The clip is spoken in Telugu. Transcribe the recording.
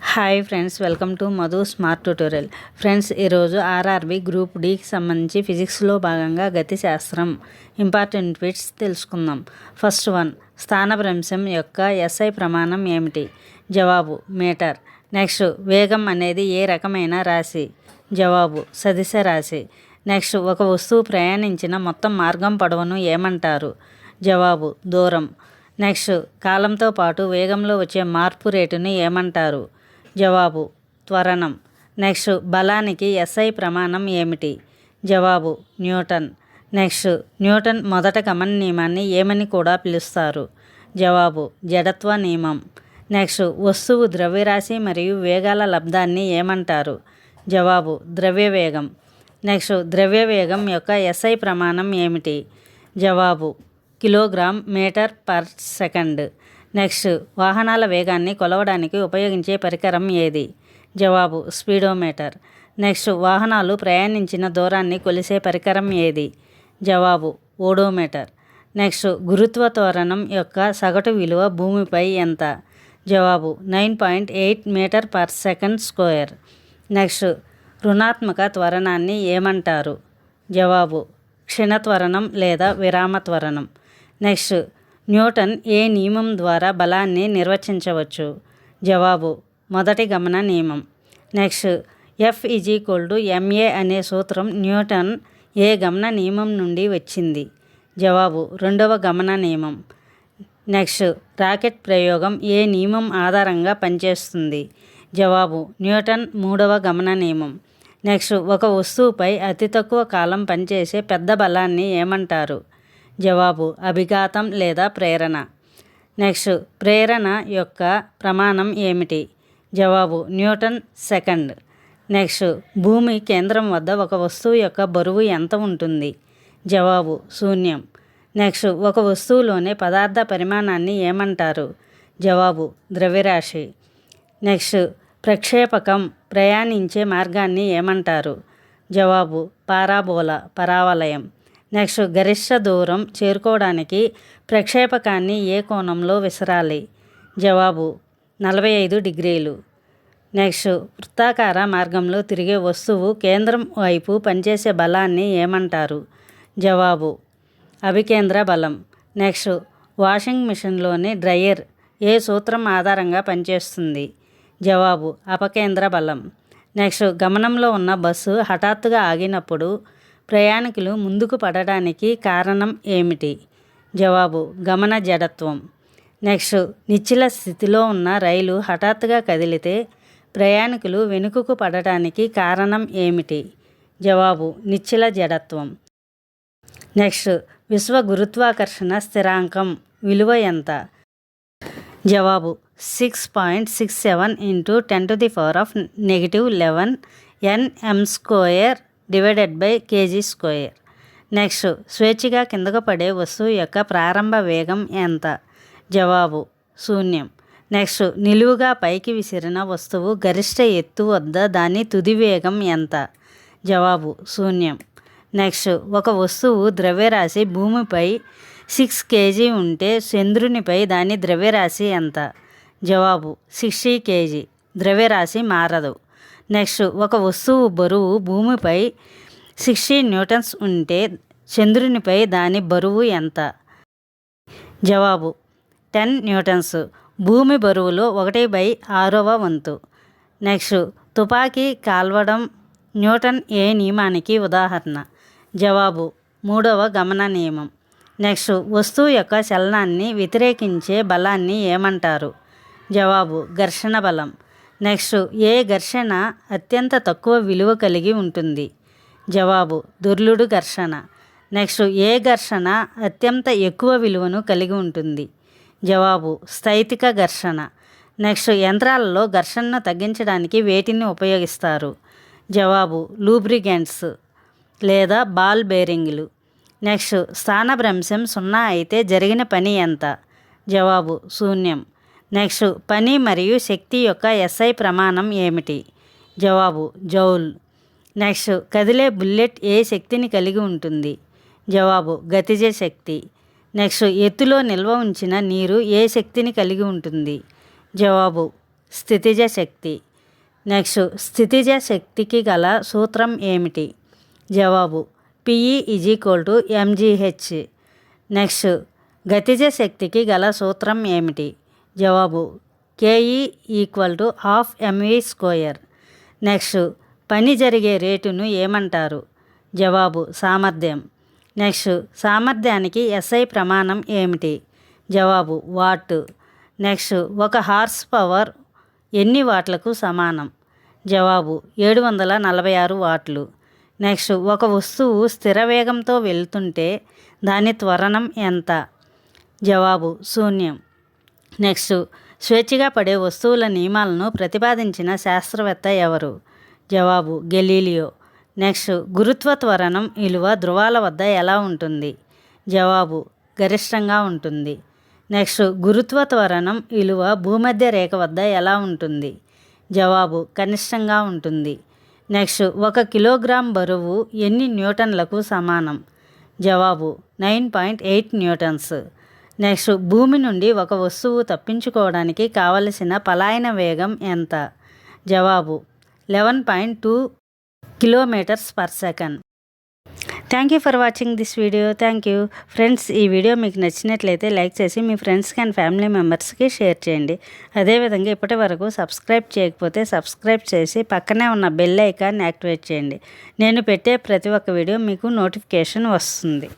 Hi friends, welcome to Madhu smart tutorial. Friends, ఈరోజు ఆర్ఆర్బి గ్రూప్ డికి సంబంధించి ఫిజిక్స్లో భాగంగా గతి శాస్త్రం ఇంపార్టెంట్ బిట్స్ తెలుసుకుందాం. ఫస్ట్ వన్, స్థానభ్రంశం యొక్క ఎస్ఐ ప్రమాణం ఏమిటి? జవాబు మీటర్. నెక్స్ట్, వేగం అనేది ఏ రకమైన రాశి? జవాబు సదిశ రాశి. నెక్స్ట్, ఒక వస్తువు ప్రయాణించిన మొత్తం మార్గం పొడవును ఏమంటారు? జవాబు దూరం. నెక్స్ట్, కాలంతో పాటు వేగంలో వచ్చే మార్పు రేటుని ఏమంటారు? జవాబు త్వరణం. నెక్స్ట్, బలానికి ఎస్ఐ ప్రమాణం ఏమిటి? జవాబు న్యూటన్. నెక్స్ట్, న్యూటన్ మొదట గమన నియమాన్ని ఏమని కూడా పిలుస్తారు? జవాబు జడత్వ నియమం. నెక్స్ట్, వస్తువు ద్రవ్యరాశి మరియు వేగాల లబ్ధాన్ని ఏమంటారు? జవాబు ద్రవ్యవేగం. నెక్స్ట్, ద్రవ్యవేగం యొక్క ఎస్ఐ ప్రమాణం ఏమిటి? జవాబు kilogram metre per second. Next, వాహనాల వేగాన్ని కొలవడానికి ఉపయోగించే పరికరం ఏది? జవాబు స్పీడోమీటర్. నెక్స్ట్, వాహనాలు ప్రయాణించిన దూరాన్ని కొలిసే పరికరం ఏది? జవాబు ఓడోమీటర్. నెక్స్ట్, గురుత్వ త్వరణం యొక్క సగటు విలువ భూమిపై ఎంత? జవాబు 9.8 metre per second square. Next, ఋణాత్మక త్వరణాన్ని ఏమంటారు? జవాబు క్షీణత్వరణం లేదా విరామ త్వరణం. నెక్స్ట్, న్యూటన్ ఏ నియమం ద్వారా బలాన్ని నిర్వచించవచ్చు? జవాబు మొదటి గమన నియమం. నెక్స్ట్, F=ma అనే సూత్రం న్యూటన్ ఏ గమన నియమం నుండి వచ్చింది? జవాబు రెండవ గమన నియమం. నెక్స్ట్, రాకెట్ ప్రయోగం ఏ నియమం ఆధారంగా పనిచేస్తుంది? జవాబు న్యూటన్ మూడవ గమన నియమం. నెక్స్ట్, ఒక వస్తువుపై అతి తక్కువ కాలం పనిచేసే పెద్ద బలాన్ని ఏమంటారు? జవాబు అభిఘాతం లేదా ప్రేరణ. నెక్స్ట్, ప్రేరణ యొక్క ప్రమాణం ఏమిటి? జవాబు న్యూటన్ సెకండ్. నెక్స్ట్, భూమి కేంద్రం వద్ద ఒక వస్తువు యొక్క బరువు ఎంత ఉంటుంది? జవాబు శూన్యం. నెక్స్ట్, ఒక వస్తువులోని పదార్థ పరిమాణాన్ని ఏమంటారు? జవాబు ద్రవ్యరాశి. నెక్స్ట్, ప్రక్షేపకం ప్రయాణించే మార్గాన్ని ఏమంటారు? జవాబు పారాబోలా పరావలయం. నెక్స్ట్, గరిష్ట దూరం చేరుకోవడానికి ప్రక్షేపకాన్ని ఏ కోణంలో విసరాలి? జవాబు 45 డిగ్రీలు. నెక్స్ట్, వృత్తాకార మార్గంలో తిరిగే వస్తువు కేంద్రం వైపు పనిచేసే బలాన్ని ఏమంటారు? జవాబు అభికేంద్ర బలం. నెక్స్ట్, వాషింగ్ మిషన్లోని డ్రయర్ ఏ సూత్రం ఆధారంగా పనిచేస్తుంది? జవాబు అపకేంద్ర బలం. నెక్స్ట్, గమనంలో ఉన్న బస్సు హఠాత్తుగా ఆగినప్పుడు ప్రయాణికులు ముందుకు పడడానికి కారణం ఏమిటి? జవాబు గమన జడత్వం. నెక్స్ట్, నిశ్చల స్థితిలో ఉన్న రైలు హఠాత్తుగా కదిలితే ప్రయాణికులు వెనుకకు పడటానికి కారణం ఏమిటి? జవాబు నిశ్చల జడత్వం. నెక్స్ట్, విశ్వ గురుత్వాకర్షణ స్థిరాంకం విలువ ఎంత? జవాబు 6.67 × 10⁻⁻11 Nm² /kg². నెక్స్ట్, స్వేచ్ఛగా కిందకు పడే వస్తువు యొక్క ప్రారంభ వేగం ఎంత? జవాబు శూన్యం. నెక్స్ట్, నిలువుగా పైకి విసిరిన వస్తువు గరిష్ట ఎత్తు వద్ద దాని తుది వేగం ఎంత? జవాబు శూన్యం. నెక్స్ట్, ఒక వస్తువు ద్రవ్యరాశి భూమిపై 6 kg ఉంటే చంద్రునిపై దాని ద్రవ్యరాశి ఎంత? జవాబు 60 kg. ద్రవ్యరాశి మారదు. నెక్స్ట్, ఒక వస్తువు బరువు భూమిపై 60 న్యూటన్స్ ఉంటే చంద్రునిపై దాని బరువు ఎంత? జవాబు 10 న్యూటన్స్. భూమి బరువులో 1/6వ వంతు. నెక్స్ట్, తుపాకీ కాల్వడం న్యూటన్ ఏ నియమానికి ఉదాహరణ? జవాబు మూడవ గమన నియమం. నెక్స్ట్, వస్తువు యొక్క చలనాన్ని వ్యతిరేకించే బలాన్ని ఏమంటారు? జవాబు ఘర్షణ బలం. నెక్స్ట్, ఏ ఘర్షణ అత్యంత తక్కువ విలువ కలిగి ఉంటుంది? జవాబు దుర్లుడు ఘర్షణ. నెక్స్ట్, ఏ ఘర్షణ అత్యంత ఎక్కువ విలువను కలిగి ఉంటుంది? జవాబు స్థైతిక ఘర్షణ. నెక్స్ట్, యంత్రాలలో ఘర్షణను తగ్గించడానికి వేటిని ఉపయోగిస్తారు? జవాబు లూబ్రికెంట్స్ లేదా బాల్ బేరింగ్లు. నెక్స్ట్, స్థానభ్రంశం 0 అయితే జరిగిన పని ఎంత? జవాబు శూన్యం. నెక్స్ట్, పని మరియు శక్తి యొక్క ఎస్ఐ ప్రమాణం ఏమిటి? జవాబు జౌల్. నెక్స్ట్, కదిలే బుల్లెట్ ఏ శక్తిని కలిగి ఉంటుంది? జవాబు గతిజ శక్తి. నెక్స్ట్, ఎత్తులో నిల్వ ఉంచిన నీరు ఏ శక్తిని కలిగి ఉంటుంది? జవాబు స్థితిజ శక్తి. నెక్స్ట్ స్థితిజ శక్తికి గల సూత్రం ఏమిటి? జవాబు PE = mgh. నెక్స్ట్ గతిజ శక్తికి గల సూత్రం ఏమిటి? జవాబు KE = 12mv². నెక్స్ట్ పని జరిగే రేటును ఏమంటారు? జవాబు సామర్థ్యం. నెక్స్ట్ సామర్థ్యానికి SI ప్రమాణం ఏమిటి? జవాబు వాట్. నెక్స్ట్ ఒక హార్స్ పవర్ ఎన్ని వాట్లకు సమానం? జవాబు 746 వాట్లు. నెక్స్ట్ ఒక వస్తువు స్థిర వేగంతో వెళ్తుంటే దాని త్వరణం ఎంత? జవాబు శూన్యం. నెక్స్ట్ స్వేచ్ఛగా పడే వస్తువుల నియమాలను ప్రతిపాదించిన శాస్త్రవేత్త ఎవరు? జవాబు గెలీలియో. నెక్స్ట్ గురుత్వ త్వరణం విలువ ధృవాల వద్ద ఎలా ఉంటుంది? జవాబు గరిష్టంగా ఉంటుంది. నెక్స్ట్ గురుత్వ త్వరణం విలువ భూమధ్య రేఖ వద్ద ఎలా ఉంటుంది? జవాబు కనిష్టంగా ఉంటుంది. నెక్స్ట్ 1 కిలోగ్రామ్ బరువు ఎన్ని న్యూటన్లకు సమానం? జవాబు 9.8 న్యూటన్స్. నెక్స్ట్ భూమి నుండి ఒక వస్తువు తప్పించుకోవడానికి కావలసిన పలాయన వేగం ఎంత? జవాబు 11.2 km/s. Thank you for watching this video. Thank you friends. ఈ వీడియో మీకు నచ్చినట్లయితే లైక్ చేసి మీ ఫ్రెండ్స్కి అండ్ ఫ్యామిలీ మెంబర్స్కి షేర్ చేయండి. అదేవిధంగా ఇప్పటి వరకు సబ్స్క్రైబ్ చేయకపోతే సబ్స్క్రైబ్ చేసి పక్కనే ఉన్న బెల్ ఐకాన్ని యాక్టివేట్ చేయండి. నేను పెట్టే ప్రతి ఒక్క వీడియో మీకు నోటిఫికేషన్ వస్తుంది.